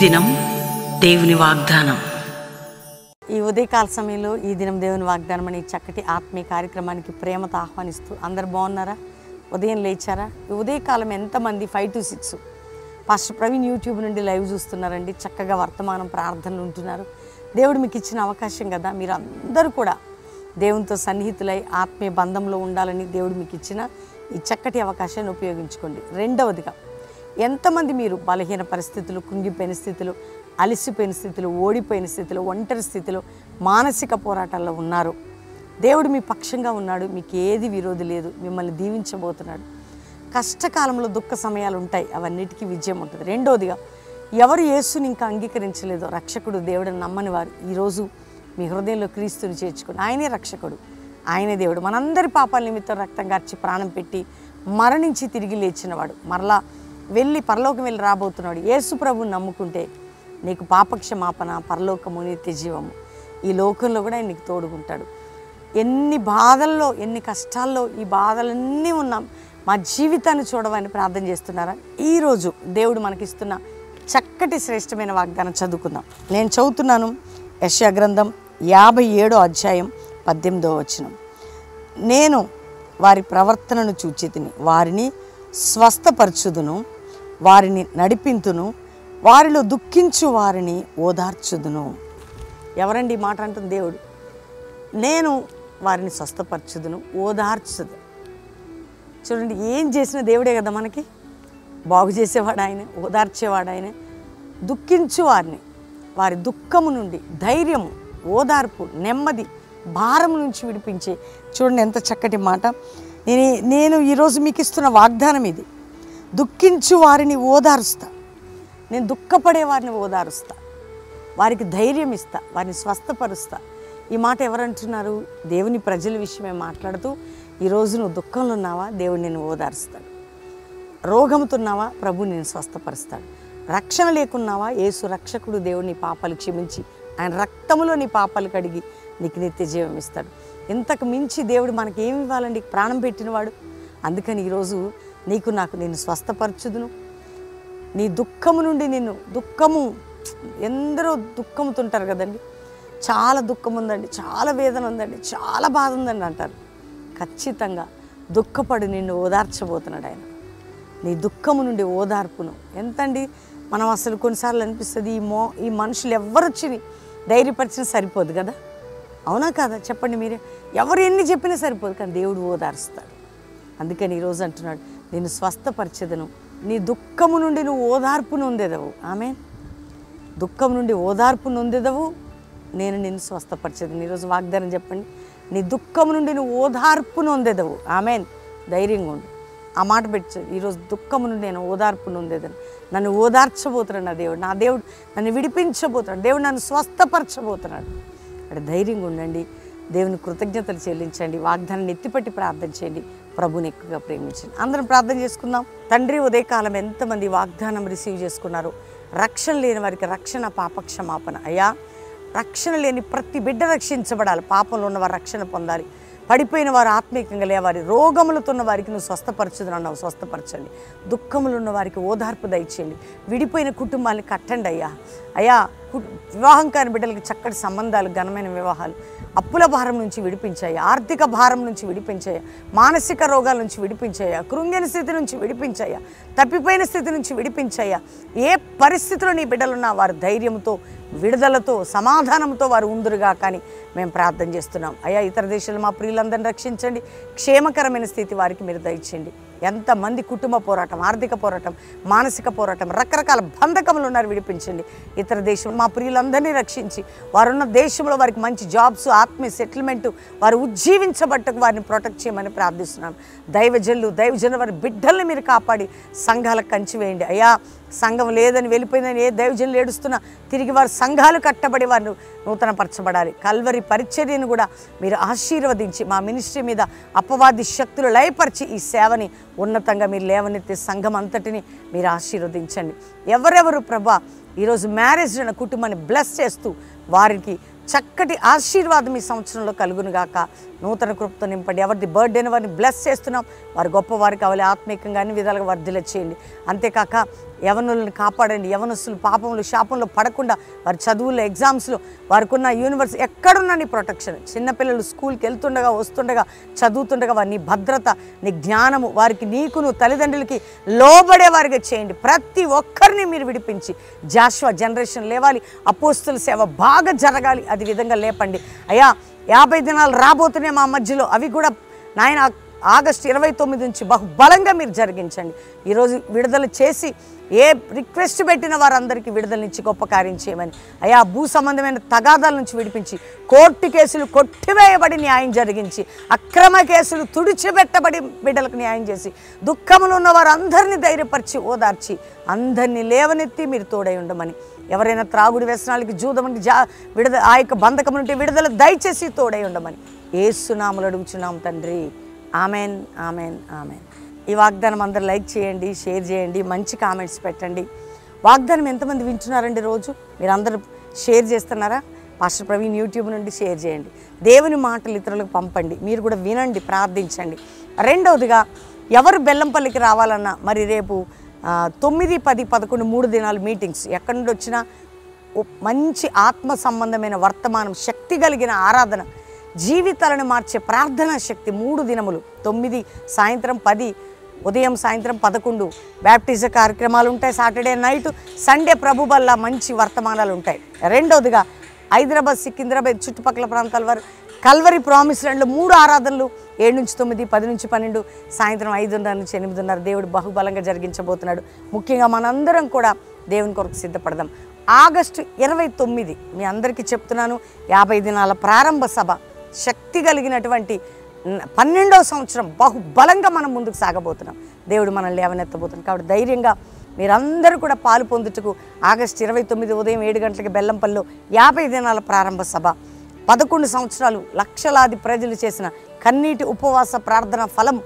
దినం దేవుని వాగ్దానం. ఈ ఉదయకాల సమయంలో ఈ దినం దేవుని వాగ్దానం అనే చక్కటి ఆత్మీయ కార్యక్రమానికి ప్రేమతో ఆహ్వానిస్తూ అందరు బాగున్నారా? ఉదయం లేచారా? ఈ ఉదయకాలం ఎంతమంది 5 to 6 పాస్టర్ ప్రవీణ్ యూట్యూబ్ నుండి లైవ్ చూస్తున్నారండి. చక్కగా వర్తమానం ప్రార్థనలు ఉంటున్నారు. దేవుడు మీకు ఇచ్చిన అవకాశం కదా, మీరు అందరూ కూడా దేవునితో సన్నిహితులై ఆత్మీయ బంధంలో ఉండాలని దేవుడు మీకు ఇచ్చిన ఈ చక్కటి అవకాశాన్ని ఉపయోగించుకోండి. రెండవదిగా, ఎంతమంది మీరు బలహీన పరిస్థితులు, కుంగిపోయిన స్థితులు, అలసిపోయిన స్థితులు, ఓడిపోయిన స్థితులు, ఒంటరి స్థితిలో, మానసిక పోరాటాల్లో ఉన్నారు. దేవుడు మీ పక్షంగా ఉన్నాడు. మీకు ఏది విరోధి లేదు. మిమ్మల్ని దీవించబోతున్నాడు. కష్టకాలంలో దుఃఖ సమయాలు ఉంటాయి, అవన్నిటికీ విజయం ఉంటుంది. రెండవదిగా, ఎవరు యేసుని ఇంకా అంగీకరించలేదో, రక్షకుడు దేవుడిని నమ్మని వారు ఈరోజు మీ హృదయంలో క్రీస్తుని చేర్చుకుని, ఆయనే రక్షకుడు, ఆయనే దేవుడు. మనందరి పాపాల నిమిత్తం రక్తం కార్చి ప్రాణం పెట్టి మరణించి తిరిగి లేచినవాడు, మరలా వెళ్ళి పరలోకం వెళ్ళి రాబోతున్నాడు. యేసు ప్రభువుని నమ్ముకుంటే నీకు పాపక్షమాపణ, పరలోకము, నిత్య జీవము. ఈ లోకంలో కూడా ఆయన నీకు తోడుకుంటాడు. ఎన్ని బాధల్లో, ఎన్ని కష్టాల్లో, ఈ బాధలన్నీ ఉన్నాం, మా జీవితాన్ని చూడవని ప్రార్థన చేస్తున్నారా? ఈరోజు దేవుడు మనకిస్తున్న చక్కటి శ్రేష్టమైన వాగ్దానం చదువుకుందాం. నేను చదువుతున్నాను యెషయా గ్రంథం 57వ అధ్యాయం 18వ వచనం. నేను వారి ప్రవర్తనను చూచితిని, వారిని స్వస్థపరచుదును, వారిని నడిపింతును, వారిలో దుఃఖించు వారిని ఓదార్చుదును. ఎవరండి ఈ మాట అంటుంది? దేవుడు. నేను వారిని స్వస్థపరచుదును, ఓదార్చుదు. చూడండి, ఏం చేసిన దేవుడే కదా మనకి. బాగు చేసేవాడు ఆయన, ఓదార్చేవాడు ఆయన. దుఃఖించు వారిని, వారి దుఃఖము నుండి ధైర్యము, ఓదార్పు, నెమ్మది, భారం నుంచి విడిపించే. చూడండి ఎంత చక్కటి మాట. నేను ఈరోజు మీకు ఇస్తున్న వాగ్దానం ఇది. దుఃఖించు వారిని ఓదారుస్తా. నేను దుఃఖపడే వారిని ఓదారుస్తా, వారికి ధైర్యం ఇస్తా, వారిని స్వస్థపరుస్తా. ఈ మాట ఎవరంటున్నారు? దేవుని ప్రజల విషయమే మాట్లాడుతూ, ఈరోజు నువ్వు దుఃఖంలో ఉన్నావా? దేవుడు నేను ఓదారుస్తాడు. రోగంతో ఉన్నావా? ప్రభు నేను స్వస్థపరుస్తాడు. రక్షణ లేకున్నావా? యేసు రక్షకుడు దేవుడు నీ పాపాలు క్షమించి ఆయన రక్తములో నీ పాపాలు కడిగి నీకు నిత్య జీవం ఇస్తాడు. ఇంతకు మించి దేవుడు మనకి ఏమి ఇవ్వాలండి? ప్రాణం పెట్టినవాడు. అందుకని ఈరోజు నీకు నాకు నేను స్వస్థపరచుదును. నీ దుఃఖము నుండి నిన్ను, దుఃఖము, ఎందరో దుఃఖముతుంటారు కదండి. చాలా దుఃఖం ఉందండి, చాలా వేదన ఉందండి, చాలా బాధ ఉందండి అంటారు. ఖచ్చితంగా దుఃఖపడి నిన్ను ఓదార్చబోతున్నాడు ఆయన. నీ దుఃఖము నుండి ఓదార్పును ఎంతండి. మనం అసలు కొన్నిసార్లు అనిపిస్తుంది, ఈ మనుషులు ఎవరు వచ్చి ధైర్యపరిచినా సరిపోదు కదా. అవునా కాదా? చెప్పండి మీరే. ఎవరు ఎన్ని చెప్పినా సరిపోదు, కానీ దేవుడు ఓదారుస్తాడు. అందుకని ఈరోజు అంటున్నాడు, నేను స్వస్థపరిచెదను, నీ దుఃఖము నుండి నువ్వు ఓదార్పు నొందెదవు. ఆమెన్. దుఃఖం నుండి ఓదార్పు నొందెదవు, నేను నిన్ను స్వస్థపరిచెదను. ఈరోజు వాగ్దానం చెప్పండి, నీ దుఃఖము నుండి నువ్వు ఓదార్పు నొందెదవు. ఆమెన్. ధైర్యంగా ఉండు. ఆ మాట పెట్టు. ఈరోజు దుఃఖము నుండి నేను ఓదార్పు నొందేదను. నన్ను ఓదార్చబోతున్నాడు నా దేవుడు. నా దేవుడు నన్ను విడిపించబోతున్నాడు. దేవుడు నన్ను స్వస్థపరచబోతున్నాడు. అక్కడ ధైర్యంగా ఉండండి. దేవుని కృతజ్ఞతలు చెల్లించండి. వాగ్దానాన్ని ఎత్తిపట్టి ప్రార్థన చేయండి. ప్రభుని ఎక్కువగా ప్రేమించండి. అందరం ప్రార్థన చేసుకుందాం. తండ్రి, ఉదయకాలం ఎంతమంది వాగ్దానం రిసీవ్ చేసుకున్నారు? రక్షణ లేని వారికి రక్షణ, పాపక్షమాపణ. అయ్యా, రక్షణ లేని ప్రతి బిడ్డ రక్షించబడాలి. పాపంలో ఉన్నవారు రక్షణ పొందాలి. పడిపోయిన వారు ఆత్మీయంగా లేవారి. రోగములతో ఉన్న వారికి నువ్వు స్వస్థపరచుదని అన్నావు, స్వస్థపరచండి. దుఃఖములు ఉన్న వారికి ఓదార్పు దయచేయండి. విడిపోయిన కుటుంబాన్ని కట్టండి అయ్యా. అయ్యా, వివాహం కాని బిడ్డలకి చక్కటి సంబంధాలు, ఘనమైన వివాహాలు, అప్పుల భారం నుంచి విడిపించాయా, ఆర్థిక భారం నుంచి విడిపించాయా, మానసిక రోగాల నుంచి విడిపించాయా, కృంగిన స్థితి నుంచి విడిపించాయా, తప్పిపోయిన స్థితి నుంచి విడిపించాయా. ఏ పరిస్థితిలో నీ బిడ్డలున్నా వారి ధైర్యంతో, విడుదలతో, సమాధానంతో వారు ఉందురుగా కానీ మేము ప్రార్థన చేస్తున్నాం. అయ్యా, ఇతర దేశాలు మా ప్రియులందరినీ రక్షించండి. క్షేమకరమైన స్థితి వారికి మీరు దయచేయండి. ఎంతమంది కుటుంబ పోరాటం, ఆర్థిక పోరాటం, మానసిక పోరాటం, రకరకాల బంధకములు ఉన్నారు, విడిపించండి. ఇతర దేశం మా ప్రియులందరినీ రక్షించి వారున్న దేశంలో వారికి మంచి జాబ్స్, ఆత్మీయ సెటిల్మెంటు, వారు ఉజ్జీవించబట్టకు వారిని ప్రొటెక్ట్ చేయమని ప్రార్థిస్తున్నాం. దైవజనుల వారి బిడ్డల్ని మీరు కాపాడి సంఘాలకు కంచి వేయండి. అయ్యా, సంఘం లేదని వెళ్ళిపోయిందని ఏ దైవజనులు ఏడుస్తున్నా తిరిగి వారు సంఘాలు కట్టబడి వారు నూతనపరచబడాలి. కల్వరి పరిచర్యను కూడా మీరు ఆశీర్వదించి మా మినిస్ట్రీ మీద అపవాది శక్తులు లయపరిచి ఈ సేవని ఉన్నతంగా మీరు లేవనెత్తే సంఘం అంతటిని మీరు ఆశీర్వదించండి. ఎవరెవరు ప్రభా ఈరోజు మ్యారేజ్ అయిన కుటుంబాన్ని బ్లెస్ చేస్తూ వారికి చక్కటి ఆశీర్వాదం ఈ సంవత్సరంలో కలుగునుగాక. నూతన కృపతో నింపండి. ఎవరిది బర్త్డేని వారిని బ్లెస్ చేస్తున్నాం, వారు గొప్పవారు కావాలి, ఆత్మీయంగా అన్ని విధాలుగా వర్ధిల్ల చేయండి. అంతేకాక యవనులను కాపాడండి. యవనస్తులు పాపంలో శాపంలో పడకుండా వారి చదువుల్లో ఎగ్జామ్స్లో వారికి ఉన్న యూనివర్సిటీ ఎక్కడున్నా నీ ప్రొటెక్షన్, చిన్నపిల్లలు స్కూల్కి వెళ్తుండగా వస్తుండగా చదువుతుండగా వారి నీ భద్రత, నీ జ్ఞానము వారికి నీకును తల్లిదండ్రులకి లోబడే వారిగా చేయండి. ప్రతి ఒక్కరిని మీరు విడిపించి జాషువా జనరేషన్ లేవాలి, అపోస్తుల సేవ బాగా జరగాలి, అది విధంగా లేపండి అయ్యా. 50 దినాలు రాబోతున్నాయి మా మధ్యలో, అవి కూడా నాయన ఆగస్టు 29 నుంచి బహుబలంగా మీరు జరిగించండి. ఈరోజు విడుదల చేసి ఏ రిక్వెస్ట్ పెట్టిన వారందరికీ విడుదలనిచ్చి గొప్ప కార్యం చేయమని అయ్యా. భూ సంబంధమైన తగాదాల నుంచి విడిపించి, కోర్టు కేసులు కొట్టివేయబడి న్యాయం జరిగించి, అక్రమ కేసులు తుడిచిపెట్టబడి బిడ్డలకు న్యాయం చేసి, దుఃఖములు ఉన్న వారందరినీ ధైర్యపరిచి ఓదార్చి అందరినీ లేవనెత్తి మీరు తోడై ఉండమని, ఎవరైనా త్రాగుడి వ్యసనాలకి జూదమంటి విడుదల ఆ యొక్క బంధకం నుండి విడుదల దయచేసి తోడై ఉండమని యేసు నామములో అడుగుచున్నాం తండ్రి. Amen, amen, amen. ఈ వాగ్దానం అందరూ లైక్ చేయండి, షేర్ చేయండి, మంచి కామెంట్స్ పెట్టండి. వాగ్దానం ఎంతమంది వింటున్నారండి? రోజు మీరు అందరూ షేర్ చేస్తున్నారా? పాస్టర్ ప్రవీణ్ యూట్యూబ్ నుండి షేర్ చేయండి. దేవుని మాటలు ఇతరులకు పంపండి, మీరు కూడా వినండి, ప్రార్థించండి. రెండవదిగా ఎవరు బెల్లంపల్లికి రావాలన్నా మరి రేపు 9, 10, 11 3 దినాలు మీటింగ్స్ ఎక్కడి నుండి వచ్చినా మంచి ఆత్మ సంబంధమైన వర్తమానం, శక్తి కలిగిన ఆరాధన, జీవితాలను మార్చే ప్రార్థనా శక్తి 3 దినములు 9 సాయంత్రం 10 ఉదయం సాయంత్రం 11 బ్యాప్టిజ కార్యక్రమాలు ఉంటాయి. సాటర్డే నైట్, సండే ప్రభు వల్ల మంచి వర్తమానాలు ఉంటాయి. రెండవదిగా హైదరాబాద్, సికింద్రాబాద్ చుట్టుపక్కల ప్రాంతాల వారు కల్వరి ప్రామిస్ ల్యాండ్లో 3 ఆరాధనలు 7 నుంచి 9, 10 నుంచి 12 సాయంత్రం 5:30 నుంచి 8:30 దేవుడు బహుబలంగా జరిగించబోతున్నాడు. ముఖ్యంగా మనందరం కూడా దేవుని కొరకు సిద్ధపడదాం. ఆగస్టు 29 మీ అందరికీ చెప్తున్నాను, 50 దినాల ప్రారంభ సభ, శక్తి కలిగినటువంటి 12వ సంవత్సరం బహుబలంగా మనం ముందుకు సాగబోతున్నాం. దేవుడు మనల్ని లేవనెత్తబోతున్నాం. కాబట్టి ధైర్యంగా మీరందరూ కూడా పాలు పొందుటకు ఆగస్టు 29 ఉదయం 7 గంటలకి బెల్లంపల్లిలో 50 దినాల ప్రారంభ సభ, 11 సంవత్సరాలు లక్షలాది ప్రజలు చేసిన కన్నీటి ఉపవాస ప్రార్థన ఫలం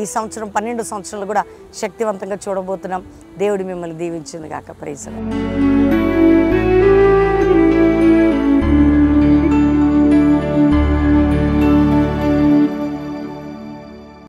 ఈ సంవత్సరం 12 సంవత్సరాలు కూడా శక్తివంతంగా చూడబోతున్నాం. దేవుడు మిమ్మల్ని దీవించును గాక. Praise the lord.